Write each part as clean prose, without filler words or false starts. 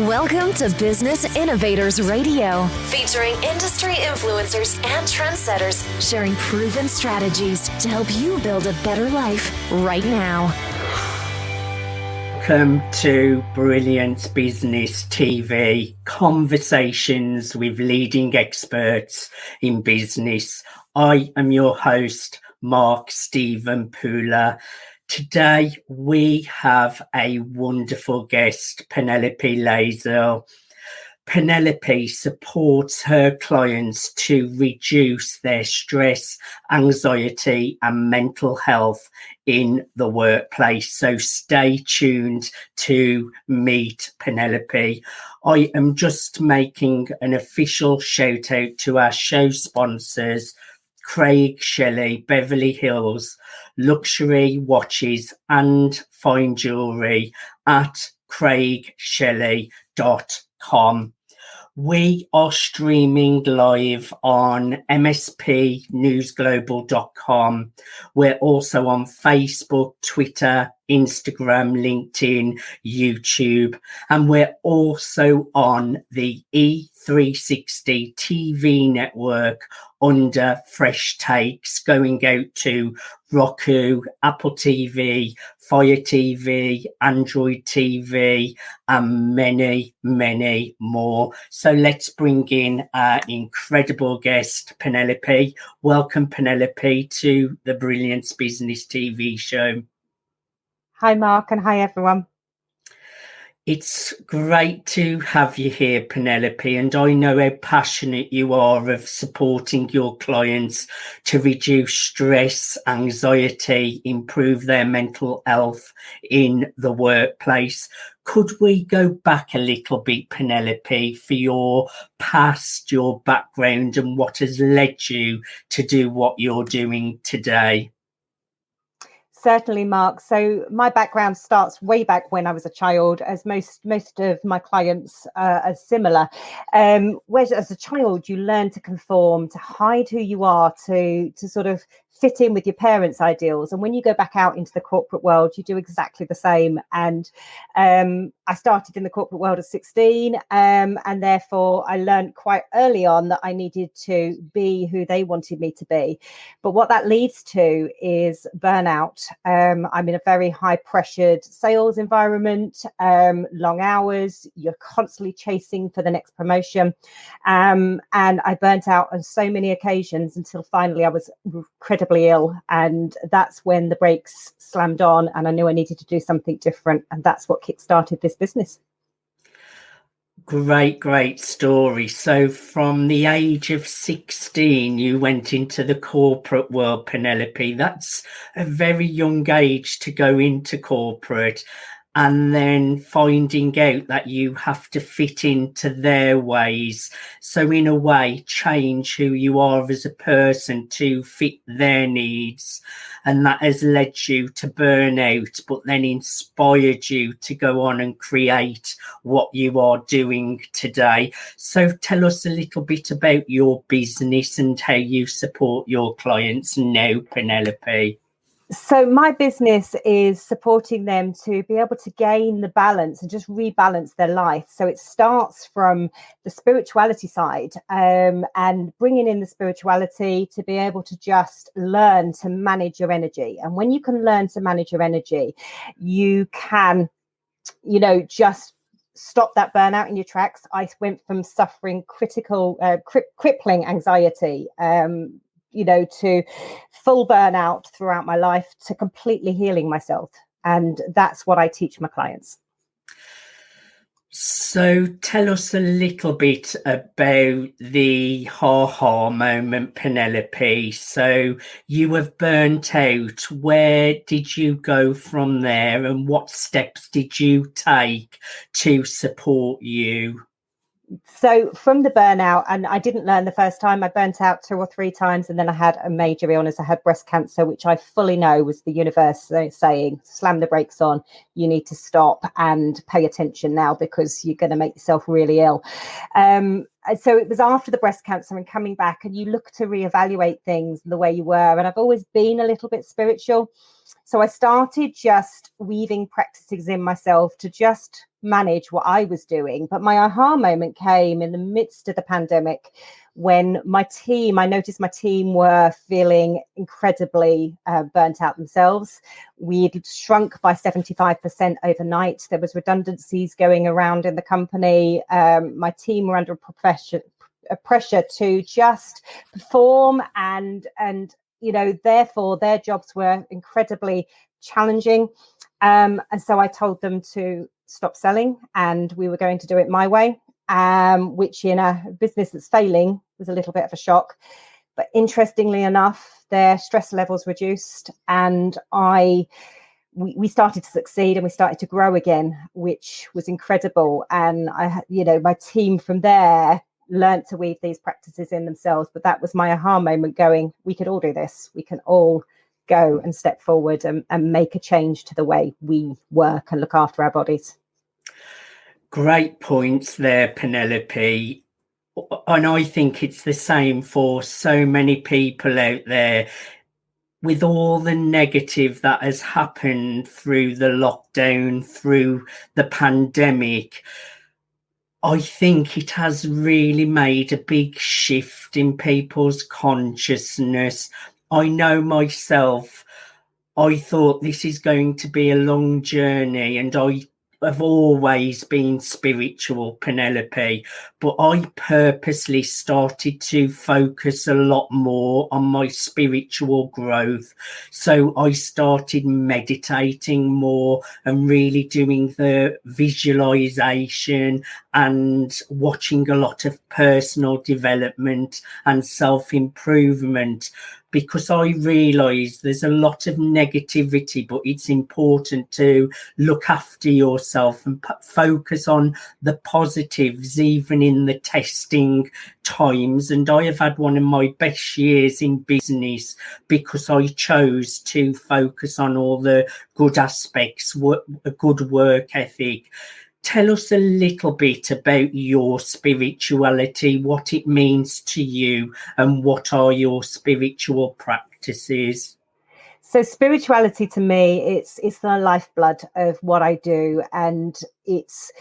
Welcome to Business Innovators Radio, featuring industry influencers and trendsetters sharing proven strategies to help you build a better life right now. Welcome to Brilliant Business TV, conversations with leading experts in business. I am your host, Mark Stephen Pooler. Today, we have a wonderful guest, Penelope Layzell. Penelope supports her clients to reduce their stress, anxiety, and mental health in the workplace. So stay tuned to meet Penelope. I am just making an official shout out to our show sponsors, Craig Shelley, Beverly Hills, luxury watches and fine jewellery at craigshelley.com. We are streaming live on mspnewsglobal.com. We're also on Facebook, Twitter, Instagram, LinkedIn, YouTube, and we're also on the E360 TV network under Fresh Takes, going out to Roku, Apple TV, Fire TV, Android TV, and many, many more. So let's bring in our incredible guest, Penelope. Welcome, Penelope, to the Brilliance Business TV show. Hi, Mark, and hi, everyone. It's great to have you here, Penelope, and I know how passionate you are of supporting your clients to reduce stress, anxiety, improve their mental health in the workplace. Could we go back a little bit, Penelope, for your past, your background, and what has led you to do what you're doing today? Certainly, Mark. So my background starts way back when I was a child, as most of my clients are similar. Whereas as a child, you learn to conform, to hide who you are, to sort of fit in with your parents' ideals. And when you go back out into the corporate world, you do exactly the same. And I started in the corporate world at 16, and therefore I learned quite early on that I needed to be who they wanted me to be. But what that leads to is burnout. I'm in a very high pressured sales environment, long hours, you're constantly chasing for the next promotion. And I burnt out on so many occasions until finally I was incredibly ill, and that's when the brakes slammed on and I knew I needed to do something different, and that's what kickstarted this business. Great story. So from the age of 16 you went into the corporate world, Penelope. That's a very young age to go into corporate, and then finding out that you have to fit into their ways. So in a way, change who you are as a person to fit their needs. And that has led you to burnout, but then inspired you to go on and create what you are doing today. So tell us a little bit about your business and how you support your clients now, Penelope. So my business is supporting them to be able to gain the balance and just rebalance their life. So it starts from the spirituality side, and bringing in the spirituality to be able to just learn to manage your energy. And when you can learn to manage your energy, you can, just stop that burnout in your tracks. I went from suffering crippling anxiety, to full burnout throughout my life, to completely healing myself. And that's what I teach my clients. So tell us a little bit about the ha-ha moment, Penelope. So you have burnt out. Where did you go from there, and what steps did you take to support you? So from the burnout, and I didn't learn the first time, I burnt out 2 or 3 times, and then I had a major illness. I had breast cancer, which I fully know was the universe saying, slam the brakes on, you need to stop and pay attention now because you're going to make yourself really ill. So it was after the breast cancer and coming back, and you look to reevaluate things the way you were. And I've always been a little bit spiritual. So I started just weaving practices in myself to just manage what I was doing. But my aha moment came in the midst of the pandemic, when I noticed my team were feeling incredibly burnt out themselves. We'd shrunk by 75% overnight. There was redundancies going around in the company. My team were under a pressure to just perform, and therefore their jobs were incredibly challenging. And so I told them to stop selling, and we were going to do it my way. Which in a business that's failing was a little bit of a shock. But interestingly enough, their stress levels reduced, and we started to succeed, and we started to grow again, which was incredible. And my team from there learned to weave these practices in themselves. But that was my aha moment, going, we could all do this. We can all go and step forward and make a change to the way we work and look after our bodies. Great points there, Penelope. And I think it's the same for so many people out there. With all the negative that has happened through the lockdown, through the pandemic, I think it has really made a big shift in people's consciousness. I know myself, I thought this is going to be a long journey, and I've always been spiritual, Penelope, but I purposely started to focus a lot more on my spiritual growth. So I started meditating more and really doing the visualization and watching a lot of personal development and self-improvement, because I realise there's a lot of negativity, but it's important to look after yourself and focus on the positives, even in the testing times. And I have had one of my best years in business because I chose to focus on all the good aspects, a good work ethic. Tell us a little bit about your spirituality, what it means to you, and what are your spiritual practices? So spirituality to me, it's the lifeblood of what I do, and it's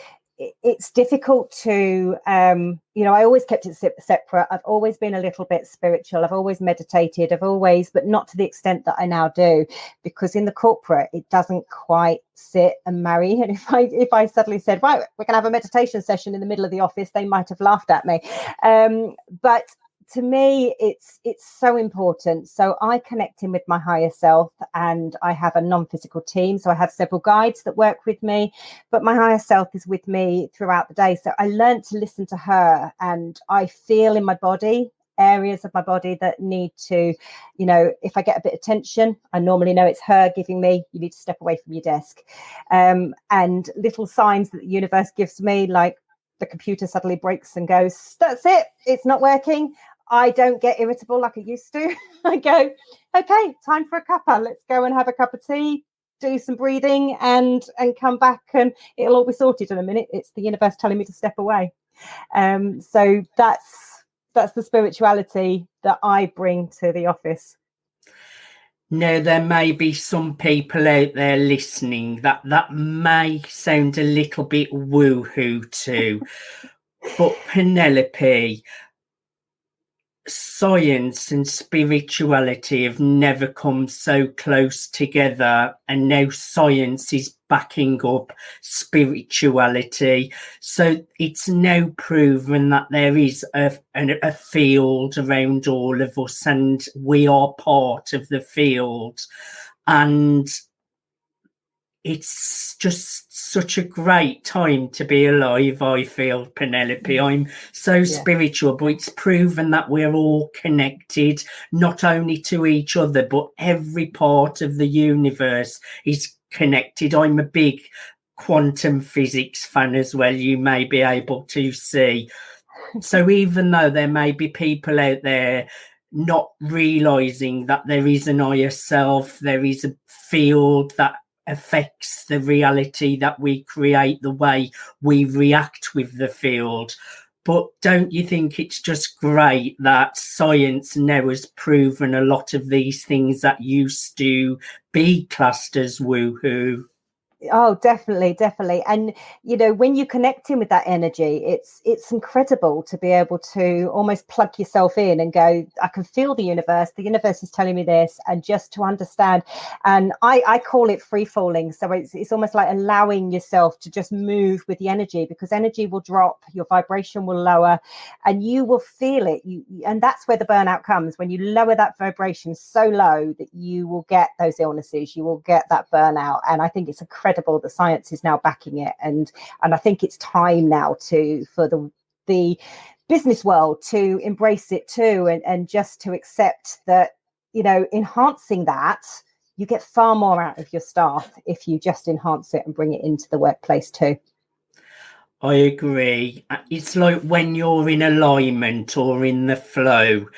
difficult to I always kept it separate. I've always been a little bit spiritual. I've always meditated. but not to the extent that I now do, because in the corporate it doesn't quite sit and marry. And if I suddenly said, right, we're gonna have a meditation session in the middle of the office, they might have laughed at me. But to me, it's so important. So I connect in with my higher self, and I have a non-physical team. So I have several guides that work with me, but my higher self is with me throughout the day. So I learned to listen to her, and I feel in my body, areas of my body that need to, if I get a bit of tension, I normally know it's her giving me, you need to step away from your desk. And little signs that the universe gives me, like the computer suddenly breaks and goes, that's it, it's not working. I don't get irritable like I used to. I go, okay, time for a cuppa. Let's go and have a cup of tea, do some breathing, and come back, and it'll all be sorted in a minute. It's the universe telling me to step away. So that's the spirituality that I bring to the office. Now, there may be some people out there listening that may sound a little bit woo-hoo to, but Penelope, science and spirituality have never come so close together, and now science is backing up spirituality. So it's now proven that there is a field around all of us, and we are part of the field. And it's just such a great time to be alive, I feel, Penelope. I'm so spiritual, but it's proven that we're all connected, not only to each other, but every part of the universe is connected. I'm a big quantum physics fan as well, you may be able to see. So even though there may be people out there not realising that there is an higher self, there is a field that affects the reality that we create, the way we react with the field. But don't you think it's just great that science now has proven a lot of these things that used to be classed as woohoo? Oh, definitely. And when you connect in with that energy, it's incredible to be able to almost plug yourself in and go, I can feel the universe is telling me this, and just to understand. And I call it free falling. So it's almost like allowing yourself to just move with the energy, because energy will drop, your vibration will lower, and you will feel it. And that's where the burnout comes, when you lower that vibration so low that you will get those illnesses, you will get that burnout. And I think it's incredible. The science is now backing it, and I think it's time now for the business world to embrace it too, and just to accept that, enhancing that, you get far more out of your staff if you just enhance it and bring it into the workplace too. I agree. It's like when you're in alignment or in the flow,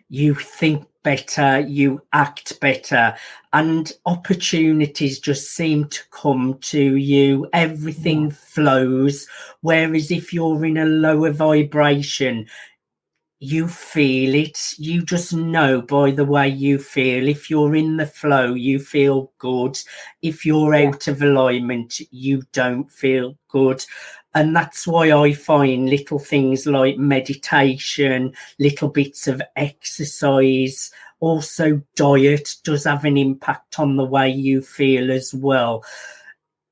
you think better, you act better, and opportunities just seem to come to you. Everything flows. Whereas if you're in a lower vibration, you feel it. You just know by the way you feel. If you're in the flow, you feel good. If you're out of alignment, you don't feel good. And that's why I find little things like meditation, little bits of exercise, also diet does have an impact on the way you feel as well.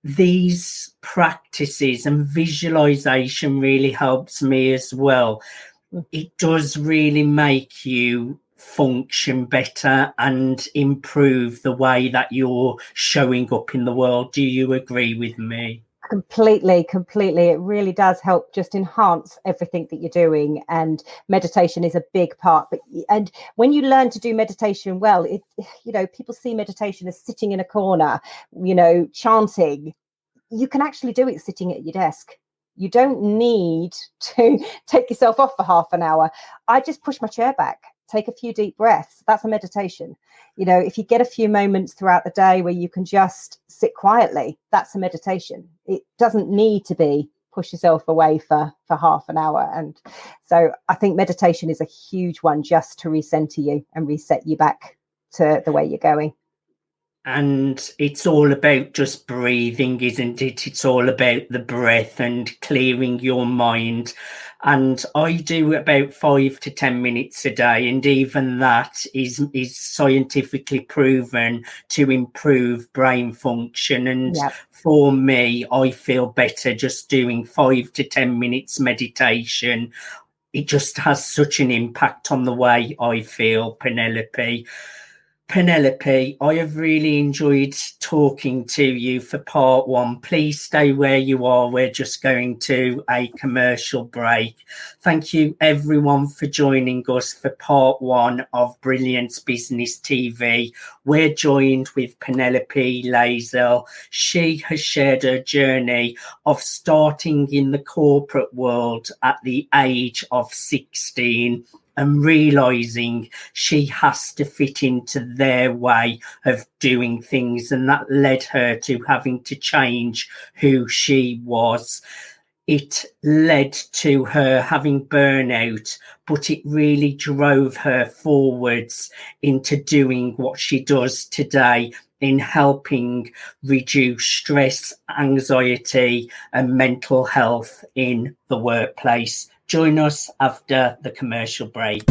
These practices and visualization really helps me as well. It does really make you function better and improve the way that you're showing up in the world. Do you agree with me? Completely. It really does help just enhance everything that you're doing, and meditation is a big part. And when you learn to do meditation well, people see meditation as sitting in a corner, chanting. You can actually do it sitting at your desk. You don't need to take yourself off for half an hour. I just push my chair back, take a few deep breaths. That's a meditation. If you get a few moments throughout the day where you can just sit quietly, that's a meditation. It doesn't need to be push yourself away for half an hour. And so I think meditation is a huge one, just to recenter you and reset you back to the way you're going. And it's all about just breathing, isn't it? It's all about the breath and clearing your mind. And I do about 5 to 10 minutes a day, and even that is scientifically proven to improve brain function. And for me, I feel better just doing 5 to 10 minutes meditation. It just has such an impact on the way I feel, Penelope. Penelope, I have really enjoyed talking to you for part one. Please stay where you are. We're just going to a commercial break. Thank you, everyone, for joining us for part one of Brilliance Business TV. We're joined with Penelope Layzell. She has shared her journey of starting in the corporate world at the age of 16 and realizing she has to fit into their way of doing things. And that led her to having to change who she was. It led to her having burnout, but it really drove her forwards into doing what she does today, in helping reduce stress, anxiety, and mental health in the workplace. Join us after the commercial break.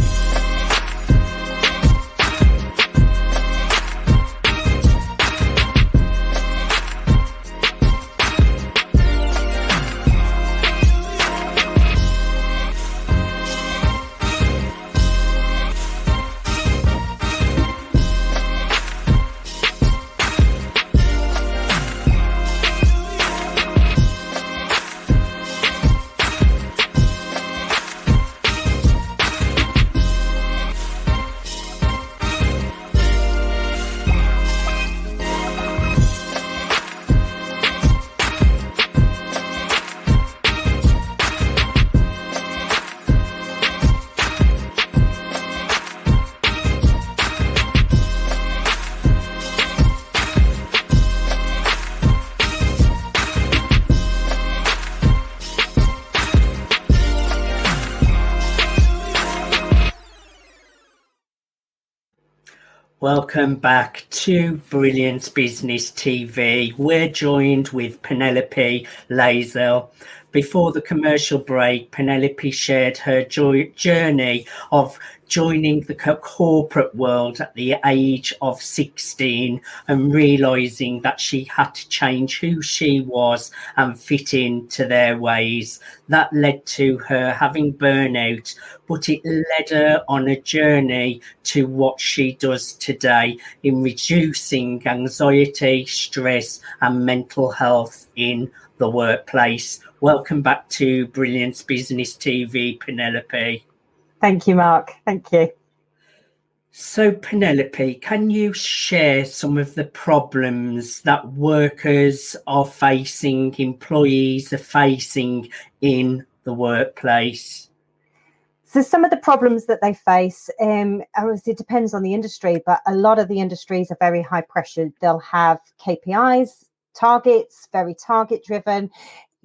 Welcome back to Brilliance Business TV. We're joined with Penelope Layzell. Before the commercial break, Penelope shared her journey of joining the corporate world at the age of 16 and realizing that she had to change who she was and fit into their ways. That led to her having burnout, but it led her on a journey to what she does today in reducing anxiety, stress, and mental health in the workplace. Welcome back to Brilliance Business TV, Penelope. Thank you, Mark. Thank you. So, Penelope, can you share some of the problems that workers are facing, employees are facing in the workplace? So some of the problems that they face, obviously it depends on the industry, but a lot of the industries are very high pressured. They'll have KPIs, targets, very target driven.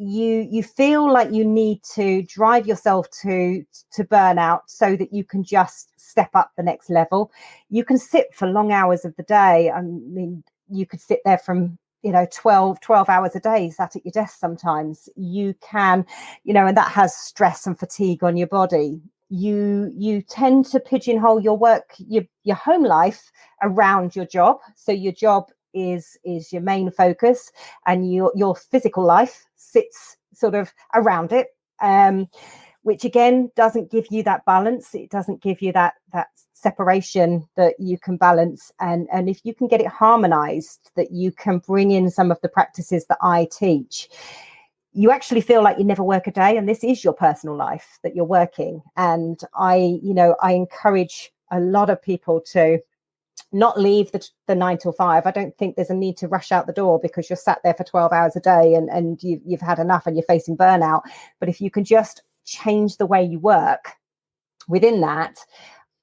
You feel like you need to drive yourself to burnout so that you can just step up the next level. You can sit for long hours of the day. I mean, you could sit there from 12 hours a day, sat at your desk sometimes. You can, and that has stress and fatigue on your body. You tend to pigeonhole your work, your home life around your job. So your job is your main focus, and your physical life sits sort of around it, which again doesn't give you that balance. It doesn't give you that separation that you can balance. And if you can get it harmonized, that you can bring in some of the practices that I teach, you actually feel like you never work a day, and this is your personal life that you're working. And I encourage a lot of people to not leave the 9 till 5. I don't think there's a need to rush out the door because you're sat there for 12 hours a day and you've had enough and you're facing burnout. But if you can just change the way you work within that,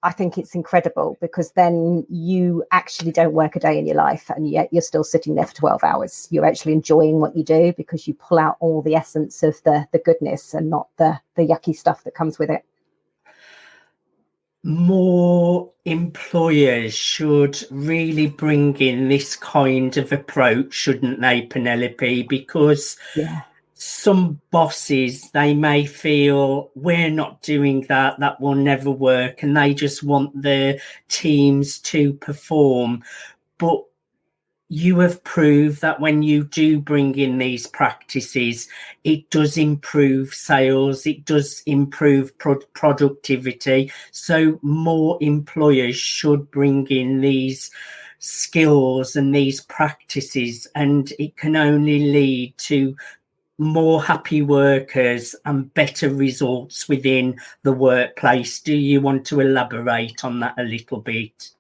I think it's incredible, because then you actually don't work a day in your life, and yet you're still sitting there for 12 hours. You're actually enjoying what you do because you pull out all the essence of the goodness and not the yucky stuff that comes with it. More employers should really bring in this kind of approach, shouldn't they, Penelope? Because some bosses, they may feel we're not doing that will never work, and they just want their teams to perform. But you have proved that when you do bring in these practices, it does improve sales, it does improve productivity. So more employers should bring in these skills and these practices, and it can only lead to more happy workers and better results within the workplace. Do you want to elaborate on that a little bit?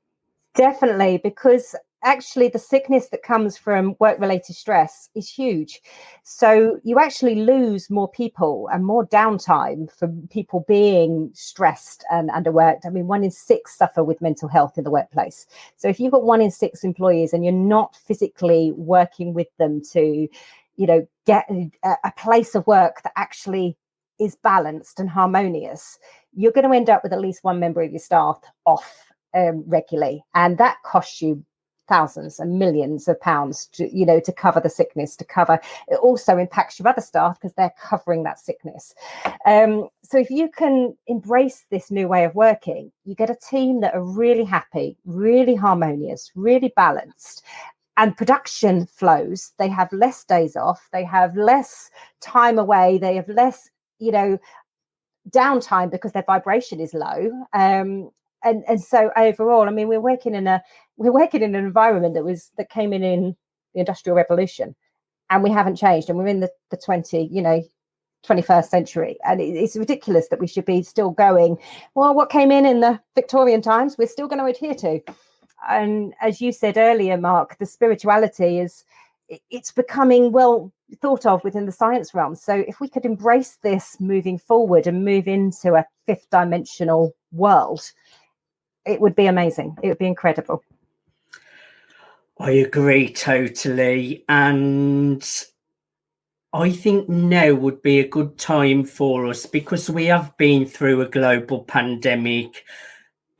Definitely, because actually the sickness that comes from work-related stress is huge. So you actually lose more people and more downtime from people being stressed and underworked. I mean, 1 in 6 suffer with mental health in the workplace. So if you've got 1 in 6 employees and you're not physically working with them to, get a place of work that actually is balanced and harmonious, you're going to end up with at least 1 member of your staff off regularly, and that costs you thousands and millions of pounds to cover the sickness, to cover. It also impacts your other staff because they're covering that sickness. So if you can embrace this new way of working, you get a team that are really happy, really harmonious, really balanced, and production flows. They have less days off, they have less time away, they have less downtime because their vibration is low. And so overall, I mean, we're working in an environment that came in the Industrial Revolution, and we haven't changed, and we're in the 21st century, and it's ridiculous that we should be still going, well, what came in the Victorian times, we're still going to adhere to. And as you said earlier, Mark, the spirituality it's becoming well thought of within the science realm. So if we could embrace this moving forward and move into a 5th dimensional world, it would be amazing. It would be incredible. I agree totally. And I think now would be a good time for us, because we have been through a global pandemic.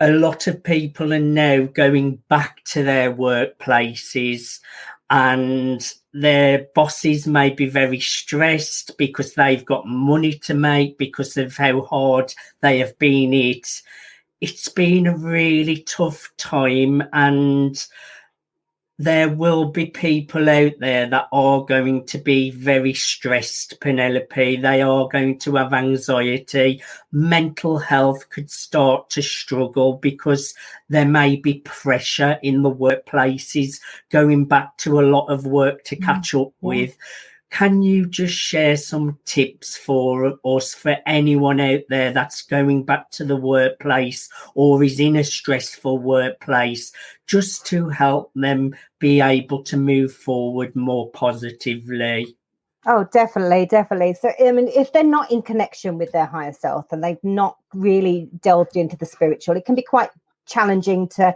a lot of people are now going back to their workplaces, and their bosses may be very stressed because they've got money to make because of how hard they have been hit. It's been a really tough time, and there will be people out there that are going to be very stressed, Penelope. They are going to have anxiety. Mental health could start to struggle because there may be pressure in the workplaces, going back to a lot of work to catch up with. Can you just share some tips for us, for anyone out there that's going back to the workplace or is in a stressful workplace, just to help them be able to move forward more positively? Oh, definitely. So, I mean, if they're not in connection with their higher self and they've not really delved into the spiritual, it can be quite challenging to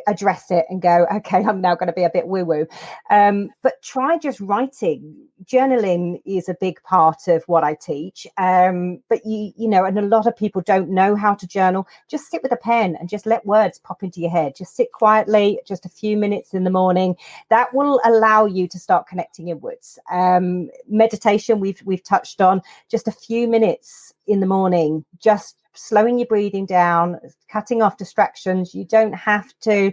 address it and go, okay, I'm now going to be a bit woo-woo. But try just writing. Journaling is a big part of what I teach. But you know, and a lot of people don't know how to journal. Just sit with a pen and just let words pop into your head. Just sit quietly, just a few minutes in the morning. That will allow you to start connecting inwards. Meditation, we've touched on, just a few minutes in the morning, just slowing your breathing down, cutting off distractions. You don't have to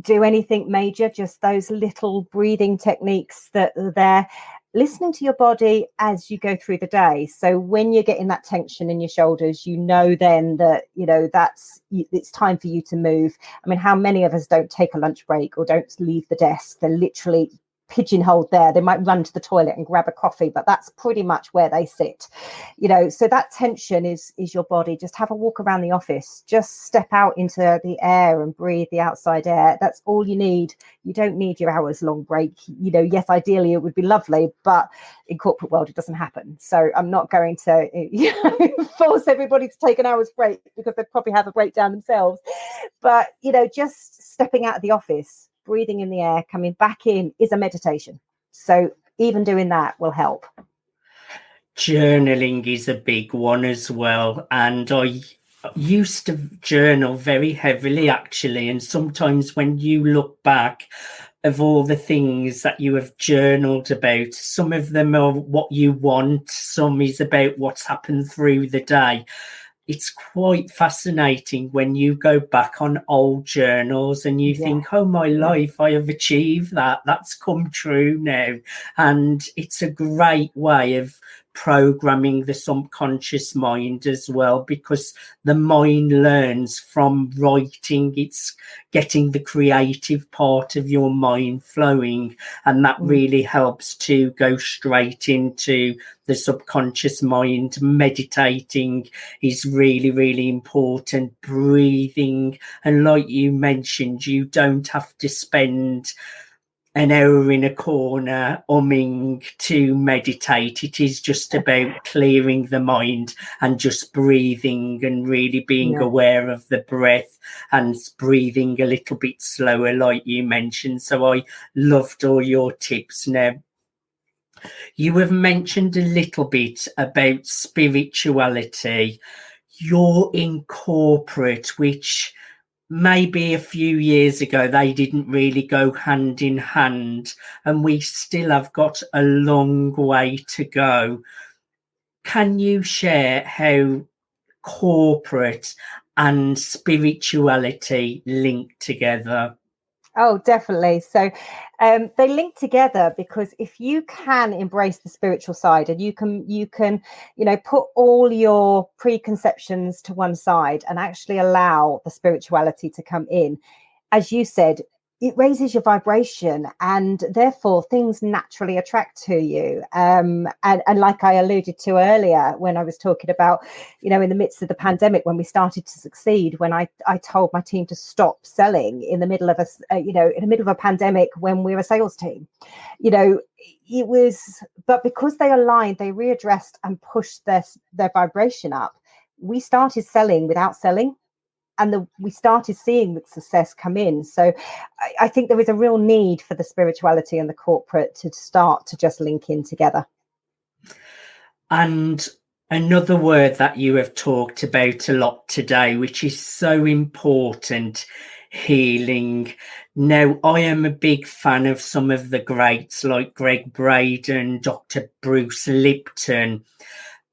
do anything major, just those little breathing techniques that are there. Listening to your body as you go through the day. So when you're getting that tension in your shoulders, you know then that, you know, it's time for you to move. I mean, how many of us don't take a lunch break or don't leave the desk? They're literally pigeonholed there. They might run to the toilet and grab a coffee, but that's pretty much where they sit, you know. So that tension is your body. Just have a walk around the office, just step out into the air and breathe the outside air. That's all you need. You don't need your hours long break. You know, yes, ideally it would be lovely, but in corporate world it doesn't happen. So I'm not going to force everybody to take an hour's break, because they'd probably have a breakdown themselves. But, you know, just stepping out of the office, breathing in the air, coming back in, is a meditation. So even doing that will help. Journaling is a big one as well, and I used to journal very heavily, actually, and sometimes when you look back of all the things that you have journaled about, some of them are what you want, some is about what's happened through the day. It's quite fascinating when you go back on old journals and you think, oh, my life, I have achieved that. That's come true now. And it's a great way of programming the subconscious mind as well, because the mind learns from writing. It's getting the creative part of your mind flowing, and that really helps to go straight into the subconscious mind. Meditating is really, really important. Breathing, and like you mentioned, you don't have to spend an hour in a corner humming to meditate. It is just about clearing the mind and just breathing and really being aware of the breath and breathing a little bit slower, like you mentioned. So I loved all your tips. Now, you have mentioned a little bit about spirituality. You're in corporate, which maybe a few years ago they didn't really go hand in hand, and we still have got a long way to go. Can you share how corporate and spirituality link together? Oh, definitely. So they link together, because if you can embrace the spiritual side, and you can, you know, put all your preconceptions to one side and actually allow the spirituality to come in, as you said, it raises your vibration, and therefore things naturally attract to you. And like I alluded to earlier when I was talking about, you know, in the midst of the pandemic, when we started to succeed, when I told my team to stop selling in the middle of in the middle of a pandemic, when we're a sales team, you know, it was, but because they aligned, they readdressed and pushed their vibration up, we started selling without selling. And we started seeing the success come in. So I think there is a real need for the spirituality and the corporate to start to just link in together. And Another word that you have talked about a lot today, which is so important, healing. Now, I am a big fan of some of the greats like Greg Braden, Dr. Bruce Lipton,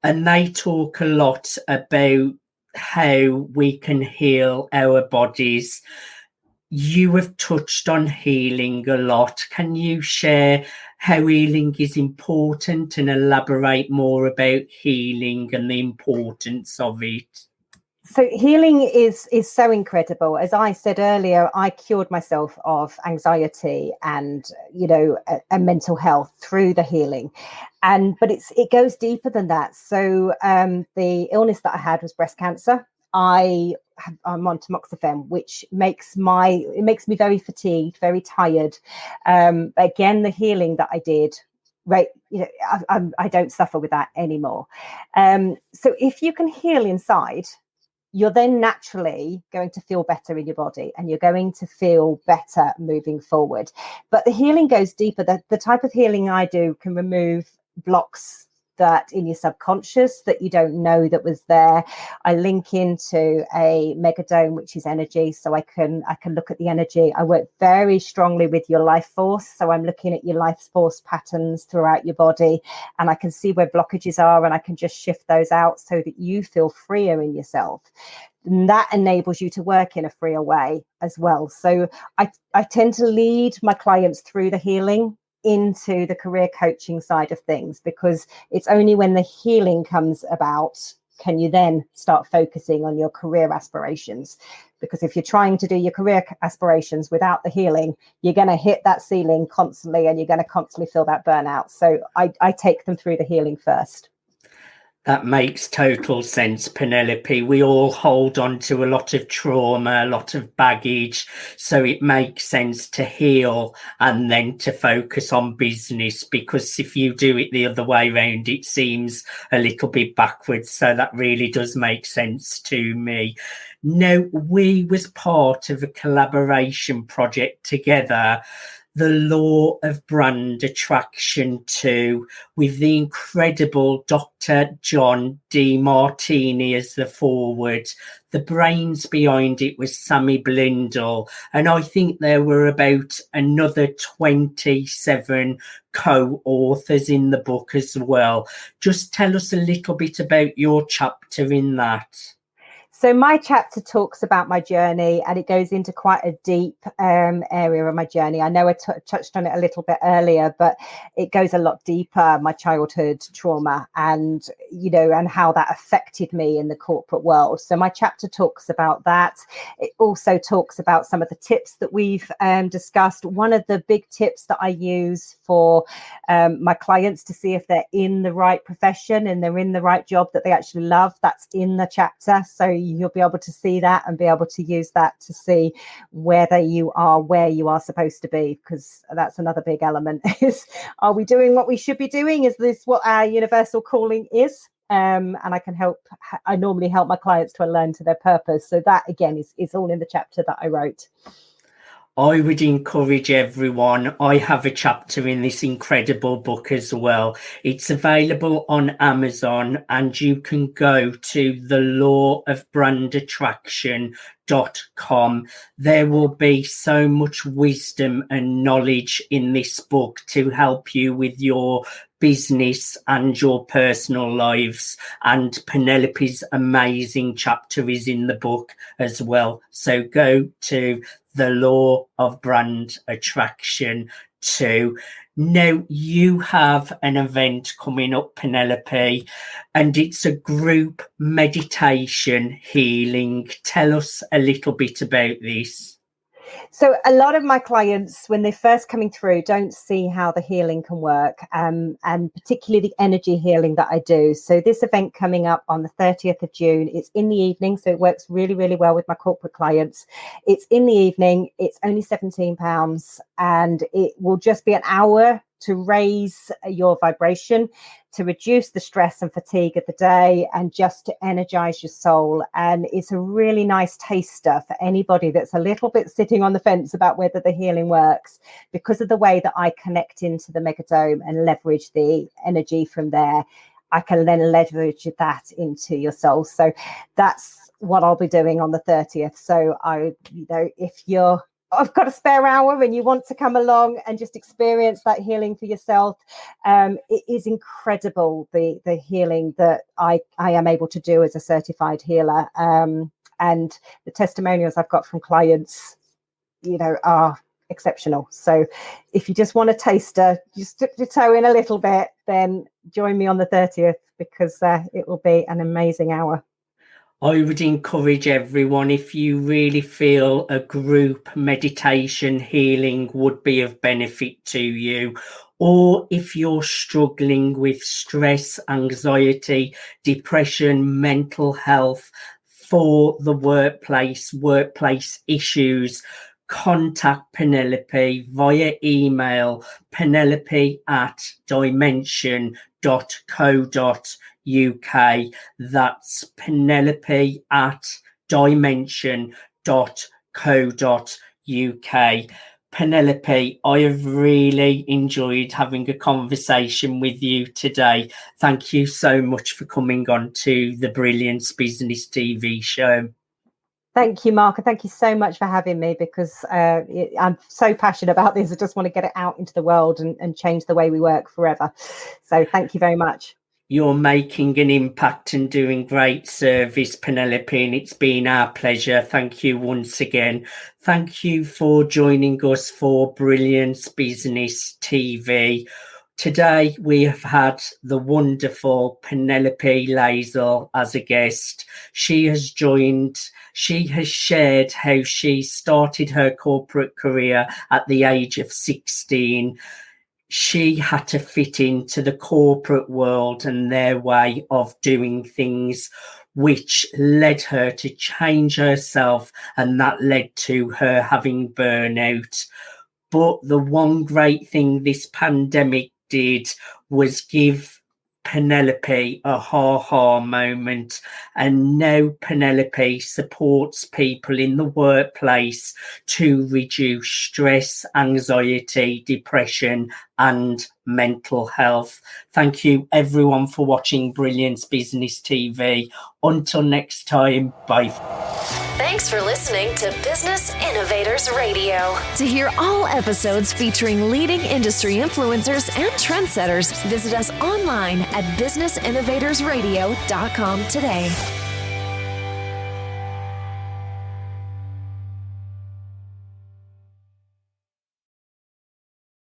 and they talk a lot about how we can heal our bodies. You have touched on healing a lot. Can you share how healing is important and elaborate more about healing and the importance of it? So healing is so incredible. As I said earlier, I cured myself of anxiety and and mental health through the healing, but it goes deeper than that. So the illness that I had was breast cancer. I'm on tamoxifen, which makes me very fatigued, very tired. Again, the healing that I did, right? I don't suffer with that anymore. So if you can heal inside, you're then naturally going to feel better in your body and you're going to feel better moving forward. But the healing goes deeper. The type of healing I do can remove blocks that in your subconscious that you don't know that was there. I link into a megadome, which is energy, so I can look at the energy. I work very strongly with your life force, so I'm looking at your life force patterns throughout your body, and I can see where blockages are, and I can just shift those out so that you feel freer in yourself. And that enables you to work in a freer way as well. So I tend to lead my clients through the healing into the career coaching side of things, because it's only when the healing comes about can you then start focusing on your career aspirations. Because if you're trying to do your career aspirations without the healing, you're going to hit that ceiling constantly and you're going to constantly feel that burnout. So I take them through the healing first. That makes total sense, Penelope. We all hold on to a lot of trauma, a lot of baggage. So it makes sense to heal and then to focus on business, because if you do it the other way around, it seems a little bit backwards. So that really does make sense to me. Now, we was part of a collaboration project together, the Law of Brand Attraction 2, with the incredible Dr. John D. Martini as the forward. The brains behind it was Sammy Blindle, and I think there were about another 27 co-authors in the book as well. Just tell us a little bit about your chapter in that. So my chapter talks about my journey, and it goes into quite a deep area of my journey. I know I touched on it a little bit earlier, but it goes a lot deeper, my childhood trauma and how that affected me in the corporate world. So my chapter talks about that. It also talks about some of the tips that we've discussed. One of the big tips that I use for my clients to see if they're in the right profession and they're in the right job that they actually love, that's in the chapter. So you'll be able to see that and be able to use that to see whether you are where you are supposed to be, because that's another big element is, are we doing what we should be doing? Is this what our universal calling is? And I normally help my clients to align to their purpose. So that again is all in the chapter that I wrote. I would encourage everyone. I have a chapter in this incredible book as well. It's available on Amazon, and you can go to thelawofbrandattraction.com. There will be so much wisdom and knowledge in this book to help you with your business and your personal lives, and Penelope's amazing chapter is in the book as well. So go to The Law of Brand Attraction 2. Now, you have an event coming up, Penelope, and it's a group meditation healing. Tell us a little bit about this. So a lot of my clients, when they're first coming through, don't see how the healing can work, and particularly the energy healing that I do. So this event coming up on the 30th of June, it's in the evening, so it works really, really well with my corporate clients. It's in the evening, it's only £17, and it will just be an hour to raise your vibration, to reduce the stress and fatigue of the day, and just to energize your soul. And it's a really nice taster for anybody that's a little bit sitting on the fence about whether the healing works, because of the way that I connect into the megadome and leverage the energy from there. I can then leverage that into your soul. So that's what I'll be doing on the 30th. So if I've got a spare hour and you want to come along and just experience that healing for yourself, it is incredible, the healing that I am able to do as a certified healer. And the testimonials I've got from clients, are exceptional. So if you just want a taster, just dip your toe in a little bit, then join me on the 30th, because it will be an amazing hour. I would encourage everyone, if you really feel a group meditation healing would be of benefit to you, or if you're struggling with stress, anxiety, depression, mental health for the workplace issues, contact Penelope via email, penelope@dimension.co.uk. That's penelope@dimension.co.uk. Penelope, I have really enjoyed having a conversation with you today. Thank you so much for coming on to the Brilliance Business TV show. Thank you, Mark, and thank you so much for having me, because I'm so passionate about this. I just want to get it out into the world and change the way we work forever. So thank you very much. You're making an impact and doing great service, Penelope, and it's been our pleasure. Thank you once again. Thank you for joining us for Brilliance Business TV. Today we have had the wonderful Penelope Layzell as a guest. She has shared how she started her corporate career at the age of 16. She had to fit into the corporate world and their way of doing things, which led her to change herself, and that led to her having burnout. But the one great thing this pandemic did was give Penelope a ha-ha moment, and now Penelope supports people in the workplace to reduce stress, anxiety, depression and mental health. Thank you everyone for watching Brilliance Business TV. Until next time, bye. Thanks for listening to Business Innovators Radio. To hear all episodes featuring leading industry influencers and trendsetters, visit us online at businessinnovatorsradio.com today.